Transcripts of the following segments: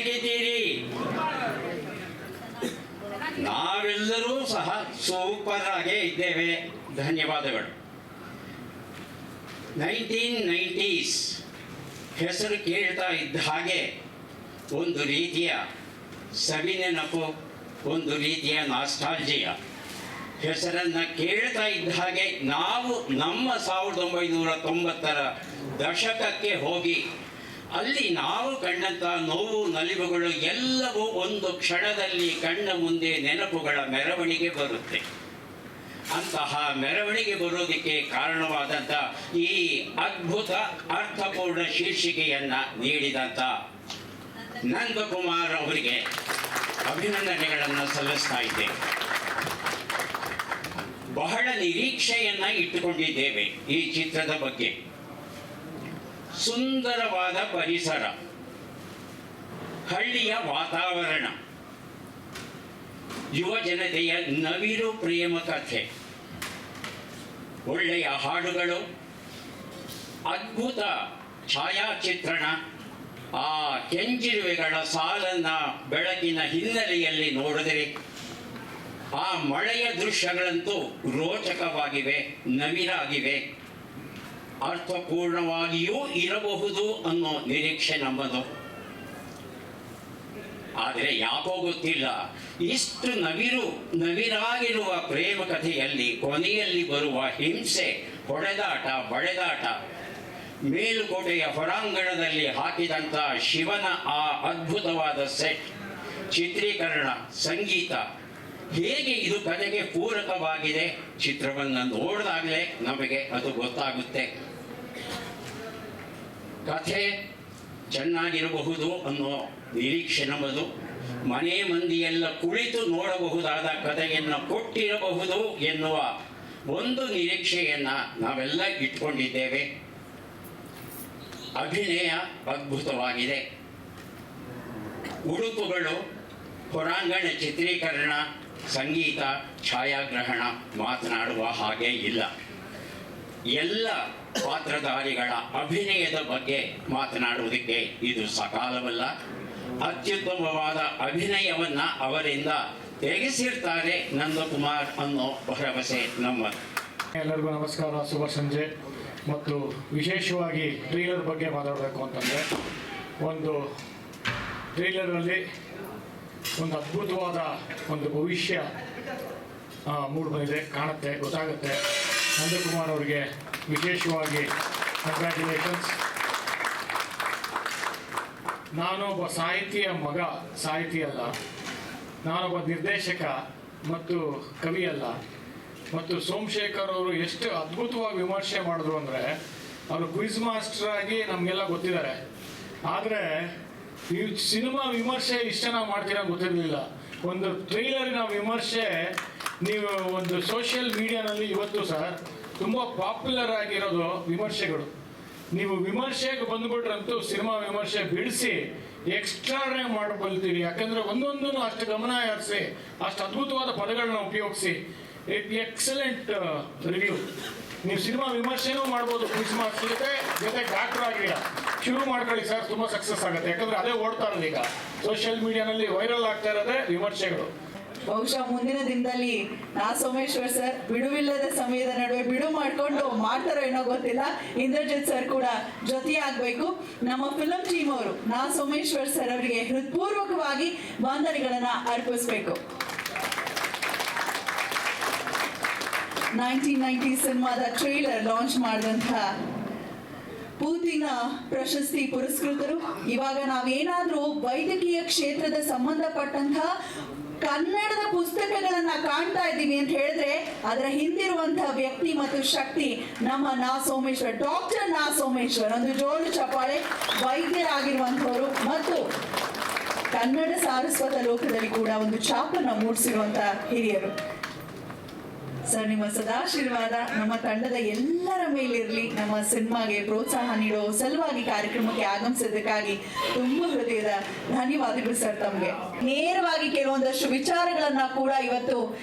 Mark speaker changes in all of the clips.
Speaker 1: ಹೇಗಿದ್ದೀರಿ? ನಾವೆಲ್ಲರೂ ಸಹ ಸೂಪರ್ ಆಗೇ ಇದ್ದೇವೆ, ಧನ್ಯವಾದಗಳು. 1990s ಹೆಸರು ಕೇಳ್ತಾ ಇದ್ದ ಹಾಗೆ ಒಂದು ರೀತಿಯ ಸವಿನೆನಪು, ಒಂದು ರೀತಿಯ ನಾಸ್ಟಾಲ್ಜಿಯ. ಹೆಸರನ್ನು ಕೇಳ್ತಾ ಇದ್ದ ಹಾಗೆ ನಾವು ನಮ್ಮ 1990ರ ದಶಕಕ್ಕೆ ಹೋಗಿ ಅಲ್ಲಿ ನಾವು ಕಂಡಂಥ ನೋವು ನಲಿವುಗಳು ಎಲ್ಲವೂ ಒಂದು ಕ್ಷಣದಲ್ಲಿ ಕಣ್ಣ ಮುಂದೆ ನೆನಪುಗಳ ಮೆರವಣಿಗೆ ಬರುತ್ತೆ. ಅಂತಹ ಮೆರವಣಿಗೆ ಬರೋದಕ್ಕೆ ಕಾರಣವಾದಂಥ ಈ ಅದ್ಭುತ ಅರ್ಥಪೂರ್ಣ ಶೀರ್ಷಿಕೆಯನ್ನು ನೀಡಿದಂಥ ನಂದಕುಮಾರ್ ಅವರಿಗೆ ಅಭಿನಂದನೆಗಳನ್ನು ಸಲ್ಲಿಸ್ತಾ ಇದ್ದೇವೆ. ಬಹಳ ನಿರೀಕ್ಷೆಯನ್ನು ಇಟ್ಟುಕೊಂಡಿದ್ದೇವೆ ಈ ಚಿತ್ರದ ಬಗ್ಗೆ. ಸುಂದರವಾದ ಪರಿಸರ, ಹಳ್ಳಿಯ ವಾತಾವರಣ, ಯುವ ಜನತೆಯ ನವಿರು ಪ್ರೇಮ ಕಥೆ, ಒಳ್ಳೆಯ ಹಾಡುಗಳು, ಅದ್ಭುತ ಛಾಯಾಚಿತ್ರಣ, ಆ ಕೆಂಜಿರುವೆಗಳ ಸಾಲನ್ನು ಬೆಳಕಿನ ಹಿನ್ನೆಲೆಯಲ್ಲಿ ನೋಡಿದರೆ ಆ ಮಳೆಯ ದೃಶ್ಯಗಳಂತೂ ರೋಚಕವಾಗಿವೆ, ನವಿರಾಗಿವೆ, ಅರ್ಥಪೂರ್ಣವಾಗಿಯೂ ಇರಬಹುದು ಅನ್ನೋ ನಿರೀಕ್ಷೆ ನಮ್ಮದು. ಆದರೆ ಯಾಕೋ ಗೊತ್ತಿಲ್ಲ, ಇಷ್ಟು ನವಿರಾಗಿರುವ ಪ್ರೇಮ ಕಥೆಯಲ್ಲಿ ಕೊನೆಯಲ್ಲಿ ಬರುವ ಹಿಂಸೆ, ಹೊಡೆದಾಟ, ಬಳೆದಾಟ, ಮೇಲುಕೋಟೆಯ ಹೊರಾಂಗಣದಲ್ಲಿ ಹಾಕಿದಂಥ ಶಿವನ ಆ ಅದ್ಭುತವಾದ ಸೆಟ್, ಚಿತ್ರೀಕರಣ, ಸಂಗೀತ, ಹೇಗೆ ಇದು ಕಥೆಗೆ ಪೂರಕವಾಗಿದೆ, ಚಿತ್ರವನ್ನು ನೋಡಿದಾಗಲೇ ನಮಗೆ ಅದು ಗೊತ್ತಾಗುತ್ತೆ. ಕಥೆ ಚೆನ್ನಾಗಿರಬಹುದು ಅನ್ನೋ ನಿರೀಕ್ಷೆ ನಮ್ಮದು. ಮನೆ ಮಂದಿಯೆಲ್ಲ ಕುಳಿತು ನೋಡಬಹುದಾದ ಕಥೆಯನ್ನು ಕೊಟ್ಟಿರಬಹುದು ಎನ್ನುವ ಒಂದು ನಿರೀಕ್ಷೆಯನ್ನು ನಾವೆಲ್ಲ ಇಟ್ಕೊಂಡಿದ್ದೇವೆ. ಅಭಿನಯ ಅದ್ಭುತವಾಗಿದೆ. ಉಡುಪುಗಳು, ಹೊರಾಂಗಣ ಚಿತ್ರೀಕರಣ, ಸಂಗೀತ, ಛಾಯಾಗ್ರಹಣ ಮಾತನಾಡುವ ಹಾಗೆ ಇಲ್ಲ. ಎಲ್ಲ ಪಾತ್ರಧಾರಿಗಳ ಅಭಿನಯದ ಬಗ್ಗೆ ಮಾತನಾಡುವುದಕ್ಕೆ ಇದು ಸಕಾಲವಲ್ಲ. ಅತ್ಯುತ್ತಮವಾದ ಅಭಿನಯವನ್ನು ಅವರಿಂದ ತೆಗೆಸಿರ್ತಾರೆ ನಂದಕುಮಾರ್ ಅನ್ನೋ ಭರವಸೆ ನಮ್ಮದು.
Speaker 2: ಎಲ್ಲರಿಗೂ ನಮಸ್ಕಾರ, ಶುಭ ಸಂಜೆ. ಮತ್ತು ವಿಶೇಷವಾಗಿ ಟ್ರೈಲರ್ ಬಗ್ಗೆ ಮಾತಾಡಬೇಕು ಅಂತಂದರೆ, ಒಂದು ಟ್ರೈಲರಲ್ಲಿ ಒಂದು ಅದ್ಭುತವಾದ ಒಂದು ಭವಿಷ್ಯ ಮೂಡಿಬಂದಿದೆ, ಕಾಣುತ್ತೆ, ಗೊತ್ತಾಗುತ್ತೆ. ನಂದಕುಮಾರ್ ಅವರಿಗೆ ವಿಶೇಷವಾಗಿ ಕಂಗ್ರ್ಯಾಚುಲೇಷನ್ಸ್. ನಾನೊಬ್ಬ ಸಾಹಿತಿಯ ಮಗ, ಸಾಹಿತಿ ಅಲ್ಲ, ನಾನೊಬ್ಬ ನಿರ್ದೇಶಕ ಮತ್ತು ಕವಿ ಅಲ್ಲ. ಮತ್ತು ಸೋಮಶೇಖರ್ ಅವರು ಎಷ್ಟು ಅದ್ಭುತವಾಗಿ ವಿಮರ್ಶೆ ಮಾಡಿದ್ರು ಅಂದರೆ, ಅವರು ಕ್ವಿಜ್ ಮಾಸ್ಟರ್ ಆಗಿ ನಮಗೆಲ್ಲ ಗೊತ್ತಿದ್ದಾರೆ. ಆದರೆ ಈ ಸಿನಿಮಾ ವಿಮರ್ಶೆ ಇಷ್ಟ ನಾವು ಮಾಡ್ತೀರಾ ಗೊತ್ತಿರಲಿಲ್ಲ. ಒಂದು ಟ್ರೈಲರಿನ ವಿಮರ್ಶೆ ನೀವು ಒಂದು ಸೋಷಿಯಲ್ ಮೀಡಿಯಾನಲ್ಲಿ ಇವತ್ತು ಸರ್ ತುಂಬ ಪಾಪ್ಯುಲರ್ ಆಗಿರೋದು ವಿಮರ್ಶೆಗಳು. ನೀವು ವಿಮರ್ಶೆಗೆ ಬಂದುಬಿಟ್ರಂತೂ ಸಿನಿಮಾ ವಿಮರ್ಶೆ ಬಿಡಿಸಿ ಎಕ್ಸ್ಟ್ರಾಡ್ರಾಗಿ ಮಾಡಬಲ್ತೀರಿ. ಯಾಕಂದರೆ ಒಂದೊಂದನ್ನು ಅಷ್ಟು ಗಮನ ಹರಿಸಿ, ಅಷ್ಟು ಅದ್ಭುತವಾದ ಪದಗಳನ್ನ ಉಪಯೋಗಿಸಿ, ಎಕ್ಸಲೆಂಟ್ ರಿವ್ಯೂ. ನೀವು ಸಿನಿಮಾ ವಿಮರ್ಶೆನೂ ಮಾಡ್ಬೋದು, ಕ್ವಿಜ್ ಮಾಸ್ಟರ್ ಜೊತೆ ಡಾಕ್ಟರ್ ಆಗಿಲ್ಲ, ಶುರು ಮಾಡ್ಕೊಳ್ಳಿ ಸರ್, ತುಂಬ ಸಕ್ಸಸ್ ಆಗುತ್ತೆ. ಯಾಕಂದರೆ ಅದೇ ಓಡ್ತಾ ಇರೋದು ಈಗ ಸೋಷಿಯಲ್ ಮೀಡಿಯಾನಲ್ಲಿ ವೈರಲ್ ಆಗ್ತಾ ಇರೋದೇ ವಿಮರ್ಶೆಗಳು.
Speaker 3: ಬಹುಶಃ ಮುಂದಿನ ದಿನದಲ್ಲಿ ನಾ ಸೋಮೇಶ್ವರ್ ಸರ್ ಬಿಡುವಿಲ್ಲದ ಸಮಯದ ನಡುವೆ ಬಿಡು ಮಾಡಿಕೊಂಡು ಮಾಡ್ತಾರೋ ಏನೋ ಗೊತ್ತಿಲ್ಲ, ಇಂದ್ರಜಿತ್ ಸರ್ ಕೂಡ ಜೊತೆಯಾಗಬೇಕು. ನಮ್ಮ ಫಿಲಂ ಟೀಮ್ ಅವರು ನಾ ಸೋಮೇಶ್ವರ್ ಸರ್ ಅವರಿಗೆ ಹೃತ್ಪೂರ್ವಕವಾಗಿ ವಂದನೆಗಳನ್ನ ಅರ್ಪಿಸಬೇಕು. 1990 ಸಿನಿಮಾದ ಟ್ರೈಲರ್ ಲಾಂಚ್ ಮಾಡಿದಂತಹ ಪೂತಿನ ಪ್ರಶಸ್ತಿ ಪುರಸ್ಕೃತರು. ಇವಾಗ ನಾವೇನಾದ್ರೂ ವೈದ್ಯಕೀಯ ಕ್ಷೇತ್ರದ ಸಂಬಂಧಪಟ್ಟಂತಹ ಕನ್ನಡದ ಪುಸ್ತಕಗಳನ್ನ ಕಾಣ್ತಾ ಇದ್ದೀವಿ ಅಂತ ಹೇಳಿದ್ರೆ ಅದರ ಹಿಂದಿರುವಂತಹ ವ್ಯಕ್ತಿ ಮತ್ತು ಶಕ್ತಿ ನಮ್ಮ ನಾ ಸೋಮೇಶ್ವರ್, ಡಾಕ್ಟರ್ ನಾ ಸೋಮೇಶ್ವರ್. ಒಂದು ಜೋರು ಚಪ್ಪಾಳೆ. ವೈದ್ಯರಾಗಿರುವಂತವರು ಮತ್ತು ಕನ್ನಡ ಸಾರಸ್ವತ ಲೋಕದಲ್ಲಿ ಕೂಡ ಒಂದು ಛಾಪನ್ನು ಮೂಡಿಸಿರುವಂತಹ ಹಿರಿಯರು. ಸರ್, ನಿಮ್ಮ ಸದಾಶೀರ್ವಾದ ನಮ್ಮ ತಂಡದ ಎಲ್ಲರ ಮೇಲಿರಲಿ. ನಮ್ಮ ಸಿನಿಮಾಗೆ ಪ್ರೋತ್ಸಾಹ ನೀಡೋ ಸಲುವಾಗಿ ಕಾರ್ಯಕ್ರಮಕ್ಕೆ ಆಗಮಿಸಿದ್ದಕ್ಕಾಗಿ ತುಂಬ ಹೃದಯದ ಧನ್ಯವಾದಗಳು ಸರ್ ತಮಗೆ. ನೇರವಾಗಿ ಕೆಲವೊಂದಷ್ಟು ವಿಚಾರಗಳನ್ನ ಕೂಡ ಇವತ್ತು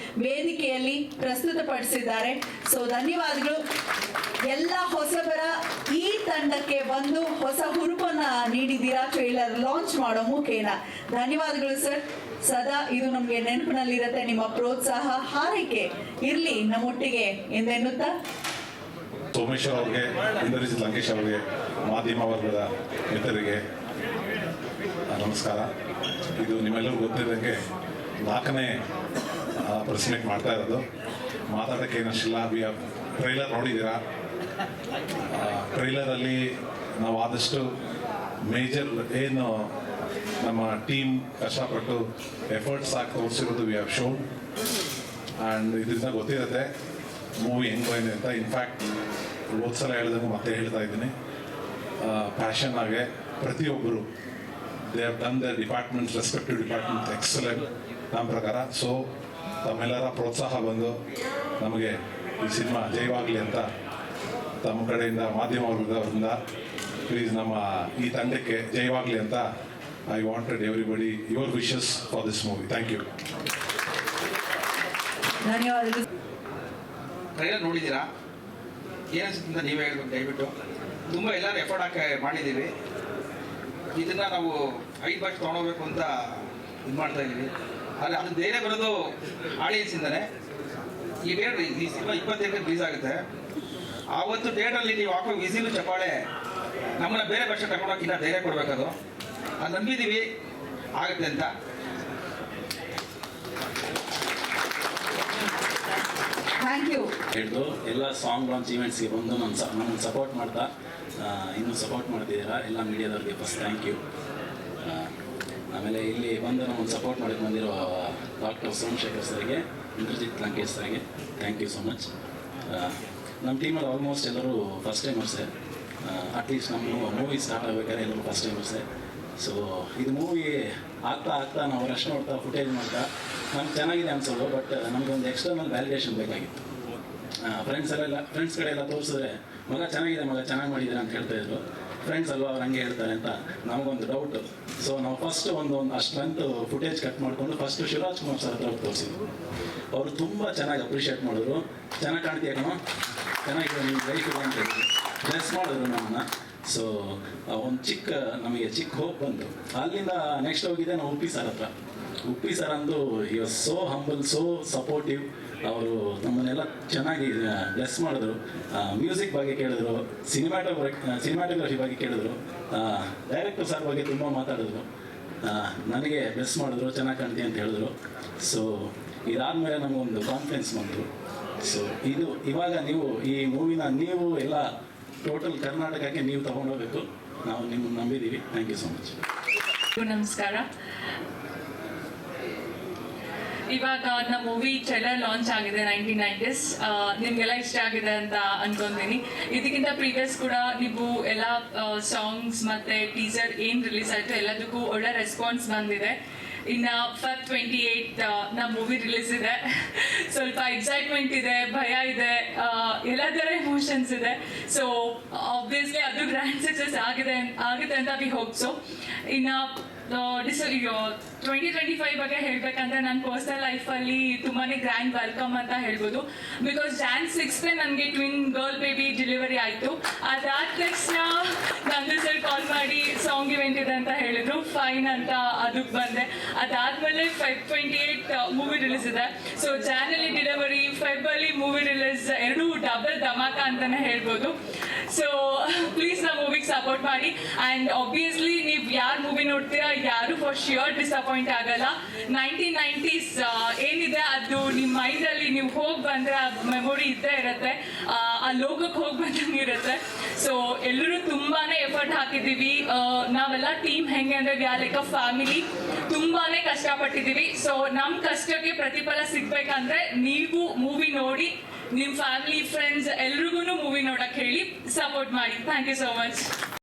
Speaker 3: ವೇದಿಕೆಯಲ್ಲಿ ಪ್ರಸ್ತುತಪಡಿಸಿದ್ದಾರೆ. ಸೊ ಧನ್ಯವಾದಗಳು. ಎಲ್ಲ ಹೊಸಬರ ಈ ತಂಡಕ್ಕೆ ಬಂದು ಹೊಸ ಹುರುಪನ್ನ ನೀಡಿದ್ದೀರಾ ಟ್ರೇಲರ್ ಲಾಂಚ್ ಮಾಡೋ ಮುಖೇನ. ಧನ್ಯವಾದಗಳು ಸರ್. ಸದಾ ಇದು ನಮಗೆ ನೆನಪಿನಲ್ಲಿರುತ್ತೆ. ನಿಮ್ಮ ಪ್ರೋತ್ಸಾಹ ಹಾರೈಕೆ ಇರ್ಲಿ ನಮ್ಮೊಟ್ಟಿಗೆ ಎಂದೆನ್ನುತ್ತಾ
Speaker 4: ಸೋಮೇಶ್ವರ್ ಅವ್ರಿಗೆ, ಇಂದ್ರಜಿತ್ ಲಂಕೇಶ್ ಅವರಿಗೆ, ಮಾಧ್ಯಮ ವರ್ಗದ ಮಿತ್ರರಿಗೆ ನಮಸ್ಕಾರ. ಇದು ನಿಮ್ಮೆಲ್ಲರಿಗೂ ಗೊತ್ತಿದ್ದಂಗೆ 4ನೇ ಪ್ರೆಸ್ ಮೀಟ್ ಮಾಡ್ತಾ ಇರೋದು. ಮಾತಾಡೋಕ್ಕೆ ಏನಷ್ಟಿಲ್ಲ. ಟ್ರೈಲರ್ ನೋಡಿದ್ದೀರಾ. ಟ್ರೈಲರಲ್ಲಿ ನಾವು ಆದಷ್ಟು ಮೇಜರ್ ಏನು ನಮ್ಮ ಟೀಮ್ ಕಷ್ಟಪಟ್ಟು ಎಫರ್ಟ್ಸ್ ಆಗಿ ತೋರಿಸಿರೋದು ವಿ ಹ್ಯಾವ್ ಶೋನ್. ಆ್ಯಂಡ್ ಇದರಿಂದ ಗೊತ್ತಿರುತ್ತೆ ಮೂವಿ ಹೆಂಗೆ ಬಂದಿದೆ ಅಂತ. ಇನ್ಫ್ಯಾಕ್ಟ್ ಸಲ ಹೇಳಿದಂಗೆ ಮತ್ತೆ ಹೇಳ್ತಾ ಇದ್ದೀನಿ, ಪ್ಯಾಷನ್ ಆಗಿ ಪ್ರತಿಯೊಬ್ಬರು they have done the departments, respective department excellent ನಮ್ಮ ಪ್ರಕಾರ. ಸೊ ತಮ್ಮೆಲ್ಲರ ಪ್ರೋತ್ಸಾಹ ಬಂದು ನಮಗೆ ಈ ಸಿನಿಮಾ ಜಯವಾಗಲಿ ಅಂತ ತಮ್ಮ ಕಡೆಯಿಂದ ಮಾಧ್ಯಮ ವರ್ಗದವರಿಂದ ಪ್ಲೀಸ್ ನಮ್ಮ ಈ ತಂಡಕ್ಕೆ ಜಯವಾಗಲಿ ಅಂತ I wanted everybody your wishes for this movie. Thank you.
Speaker 3: ಧನ್ಯವಾದಗಳು.
Speaker 5: ಟ್ರೈಲರ್ ನೋಡಿದ್ದೀರಾ? ಏನನ್ಸುತ್ತೆ ನೀವೇ ಹೇಳ್ಬೇಕು ದಯವಿಟ್ಟು. ತುಂಬ ಎಲ್ಲರೂ ಎಫರ್ಟ್ ಹಾಕಿ ಮಾಡಿದ್ದೀವಿ. ಇದನ್ನು ನಾವು 5 ಭಾಷೆ ತೊಗೊಂಡೋಗ್ಬೇಕು ಅಂತ ಇದು ಮಾಡ್ತಾ ಇದ್ದೀವಿ. ಆದರೆ ಅದು ಬೇರೆ ಬರೋದು ಆಡಿಯನ್ಸಿಂದನೇ. ಈ ಬೇರೆ ಈ ಸಿನಿಮಾ 28ಕ್ಕೆ ರಿಲೀಸ್ ಆಗುತ್ತೆ. ಆವತ್ತು ಥಿಯೇಟ್ರಲ್ಲಿ ನೀವು ಹಾಕೋ ವಿಸಿಲು ಚಪ್ಪಾಳೆ ನಮ್ಮನ್ನ ಬೇರೆ ಭಾಷೆ ತಗೊಂಡೋಗಿ ಇನ್ನೂ ಧೈರ್ಯ ಕೊಡಬೇಕದು. ಅದು ನಂಬಿದ್ದೀವಿ ಆಗುತ್ತೆ ಅಂತ.
Speaker 3: Thank you.
Speaker 6: ಹಿಡಿದು ಎಲ್ಲ ಸಾಂಗ್ ಲಾಂಚ್ ಈವೆಂಟ್ಸ್ಗೆ ಬಂದು ನಮ್ಮನ್ನು ಸಪೋರ್ಟ್ ಮಾಡ್ತಾ ಇನ್ನೂ ಸಪೋರ್ಟ್ ಮಾಡ್ತಿದ್ದೀರಾ ಎಲ್ಲ ಮೀಡಿಯಾದವ್ರಿಗೆ ಫಸ್ಟ್ ಥ್ಯಾಂಕ್ ಯು. ಆಮೇಲೆ ಇಲ್ಲಿ ಬಂದು ನಮ್ಮನ್ನು ಸಪೋರ್ಟ್ ಮಾಡಕ್ಕೆ ಬಂದಿರೋ ಡಾಕ್ಟರ್ ಸೋಮಶೇಖರ್ ಸರ್ಗೆ, ಇಂದ್ರಜಿತ್ ಲಂಕೇಶ್ ಸರ್ಗೆ ಥ್ಯಾಂಕ್ ಯು ಸೊ ಮಚ್. ನಮ್ಮ ಟೀಮಲ್ಲಿ ಆಲ್ಮೋಸ್ಟ್ ಎಲ್ಲರೂ ಫಸ್ಟ್ ಟೈಮರ್ಸೇ. ಅಟ್ಲೀಸ್ಟ್ ನಮ್ಮ ಮೂವಿ ಸ್ಟಾರ್ಟ್ ಆಗಬೇಕಾದ್ರೆ ಎಲ್ಲರೂ ಫಸ್ಟ್ ಟೈಮರ್ಸೇ. ಸೊ ಇದು ಮೂವಿ ಆಗ್ತಾ ನಾವು ರಶ್ ನೋಡ್ತಾ ಫುಟೇಜ್ ಮಾಡ್ತಾ ನಮ್ಗೆ ಚೆನ್ನಾಗಿದೆ ಅನ್ಸೋದು. ಬಟ್ ನಮಗೊಂದು ಎಕ್ಸ್ಟರ್ನಲ್ ವ್ಯಾಲಿಡೇಷನ್ ಬೇಕಾಗಿತ್ತು. ಫ್ರೆಂಡ್ಸ್ ಕಡೆ ಎಲ್ಲ ತೋರಿಸಿದ್ರೆ ಮಗ ಚೆನ್ನಾಗಿದೆ, ಮಗ ಚೆನ್ನಾಗಿ ಮಾಡಿದ್ದಾರೆ ಅಂತ ಹೇಳ್ತಾಯಿದ್ರು. ಫ್ರೆಂಡ್ಸ್ ಅಲ್ವಾ ಅವ್ರು ಹಂಗೆ ಹೇಳ್ತಾರೆ ಅಂತ ನಮಗೊಂದು ಡೌಟು. ಸೊ ನಾವು ಫಸ್ಟ್ ಒಂದು ಅಷ್ಟು ಲೆಂತ್ ಫುಟೇಜ್ ಕಟ್ ಮಾಡಿಕೊಂಡು ಫಸ್ಟು ಶಿವರಾಜ್ ಕುಮಾರ್ ಸರ್ ಹತ್ರ ತೋರಿಸಿದ್ರು. ಅವರು ತುಂಬ ಚೆನ್ನಾಗಿ ಅಪ್ರಿಷಿಯೇಟ್ ಮಾಡಿದ್ರು. ಚೆನ್ನಾಗಿ ಕಾಣ್ತೀಯ ಕಣೋ, ಚೆನ್ನಾಗಿದೆ ನಿಮ್ಮ ಲೈಫ್ ಇದೆ ಅಂತ ಹೇಳಿದ್ರು. ಬ್ಲೆಸ್ ಮಾಡಿದ್ರು ನಮ್ಮನ್ನು. ಸೊ ನಮಗೆ ಚಿಕ್ಕ ಹೋಪ್ ಬಂತು. ಅಲ್ಲಿಂದ ನೆಕ್ಸ್ಟ್ ಹೋಗಿದ್ದೆ ನಾವು ಉಪ್ಪಿ ಸರ್ ಹತ್ರ. ಉಪ್ಪಿ ಸರ್ ಅಂದು ಈ was so humble, so supportive. ಅವರು ನಮ್ಮನ್ನೆಲ್ಲ ಚೆನ್ನಾಗಿ ಬ್ಲೆಸ್ ಮಾಡಿದ್ರು. ಮ್ಯೂಸಿಕ್ ಬಗ್ಗೆ ಕೇಳಿದ್ರು, ಸಿನಿಮಾಟೋಗ್ರಫಿ ಬಗ್ಗೆ ಕೇಳಿದ್ರು, ಡೈರೆಕ್ಟರ್ ಸರ್ ಬಗ್ಗೆ ತುಂಬ ಮಾತಾಡಿದ್ರು. ನನಗೆ ಬ್ಲೆಸ್ ಮಾಡಿದ್ರು, ಚೆನ್ನಾಗಿ ಕಾಣ್ತೀವಿ ಅಂತ ಹೇಳಿದ್ರು. ಸೊ ಇದಾದಮೇಲೆ ನಮಗೊಂದು ಕಾನ್ಫಿಡೆನ್ಸ್ ಬಂತು. ಸೊ ಇವಾಗ ನೀವು ಈ ಮೂವಿನ ನೀವು ಎಲ್ಲ ಟೋಟಲ್ ಕರ್ನಾಟಕಕ್ಕೆ ನೀವು ತಗೊಂಡೋಗ್ಬೇಕು. ನಾವು ನಿಮ್ಮನ್ನು ನಂಬಿದ್ದೀವಿ. Thank you so much.
Speaker 7: ನಮಸ್ಕಾರ. ಇವಾಗ ನಮ್ಮ ಮೂವಿ ಟ್ರೈಲರ್ ಲಾಂಚ್ ಆಗಿದೆ 1990s. ನಿಮಗೆಲ್ಲ ಇಷ್ಟ ಆಗಿದೆ ಅಂತ ಅನ್ಕೊಂತೀನಿ. ಇದಕ್ಕಿಂತ ಪ್ರೀವಿಯಸ್ ಕೂಡ ನೀವು ಎಲ್ಲ ಸಾಂಗ್ಸ್ ಮತ್ತು ಟೀಸರ್ ಏನು ರಿಲೀಸ್ ಆಯಿತು ಎಲ್ಲದಕ್ಕೂ ಒಳ್ಳೆ ರೆಸ್ಪಾನ್ಸ್ ಬಂದಿದೆ. ಇನ್ನು Feb 28 ನಮ್ಮ ಮೂವಿ ರಿಲೀಸ್ ಇದೆ. ಸ್ವಲ್ಪ ಎಕ್ಸೈಟ್ಮೆಂಟ್ ಇದೆ, ಭಯ ಇದೆ, ಎಲ್ಲ ಥರ ಎಮೋಷನ್ಸ್ ಇದೆ. ಸೊ ಆಬ್ವಿಯಸ್ಲಿ ಅದು ಗ್ರ್ಯಾಂಡ್ ಸಕ್ಸಸ್ ಆಗಿದೆ ಅಂತ ವಿ ಹೋಪ್ ಸೊ. ಇನ್ನು 2025 ಬಗ್ಗೆ ಹೇಳಬೇಕಂದ್ರೆ ನನ್ನ ಪರ್ಸನಲ್ ಲೈಫಲ್ಲಿ ತುಂಬಾ ಗ್ರ್ಯಾಂಡ್ ವೆಲ್ಕಮ್ ಅಂತ ಹೇಳ್ಬೋದು. ಬಿಕಾಸ್ Jan 6 ನನಗೆ ಟ್ವಿನ್ ಗರ್ಲ್ ಬೇಬಿ ಡೆಲಿವರಿ ಆಯಿತು. ಅದಾದ ತಕ್ಷಣ ನಂದು ಸರ್ ಕಾಲ್ ಮಾಡಿ ಸಾಂಗ್ ಇವೆಂಟ್ ಇದೆ ಅಂತ ಹೇಳಿದ್ರು. ಫೈನ್ ಅಂತ ಅದಕ್ಕೆ ಬಂದೆ. ಅದಾದಮೇಲೆ Feb 28 ಮೂವಿ ರಿಲೀಸ್ ಇದೆ. ಸೊ ಜಾನಲ್ಲಿ ಡೆಲಿವರಿ, ಫೆಬ್ಬಲ್ಲಿ ಮೂವಿ ರಿಲೀಸ್, ಎರಡೂ ಡಬಲ್ ಧಮಾಕ ಅಂತಲೇ ಹೇಳ್ಬೋದು. ಸೊ ಪ್ಲೀಸ್ ನಮ್ಮ ಮೂವಿಗೆ ಸಪೋರ್ಟ್ ಮಾಡಿ. ಆ್ಯಂಡ್ ಆಬ್ವಿಯಸ್ಲಿ ನೀವು ಯಾರು ಮೂವಿ ನೋಡ್ತೀರಾ ಯಾರು ಫಾರ್ ಶ್ಯೂರ್ ಡಿಸಪಾಯಿಂಟ್ ಆಗಲ್ಲ. 1990s ಏನಿದೆ ಅದು ನಿಮ್ಮ ಮೈಂಡಲ್ಲಿ ನೀವು ಹೋಗಿ ಬಂದರೆ ಆ ಮೆಮೊರಿ ಇದ್ದೇ ಇರುತ್ತೆ, ಆ ಲೋಕಕ್ಕೆ ಹೋಗಿ ಬಂದಂಗೆ ಇರುತ್ತೆ. ಸೊ ಎಲ್ಲರೂ ತುಂಬಾ ಎಫರ್ಟ್ ಹಾಕಿದ್ದೀವಿ. ನಾವೆಲ್ಲ ಟೀಮ್ ಹೆಂಗೆ ಅಂದರೆ we are like a family. ತುಂಬಾ ಕಷ್ಟಪಟ್ಟಿದ್ದೀವಿ. ಸೊ ನಮ್ಮ ಕಷ್ಟಕ್ಕೆ ಪ್ರತಿಫಲ ಸಿಗ್ಬೇಕಂದ್ರೆ ನೀವು ಮೂವಿ ನೋಡಿ ನಿಮ್ಮ ಫ್ಯಾಮಿಲಿ ಫ್ರೆಂಡ್ಸ್ ಎಲ್ರಿಗೂ ಮೂವಿ ನೋಡಕ್ಕೆ ಹೇಳಿ ಸಪೋರ್ಟ್ ಮಾಡಿ. Thank you so much.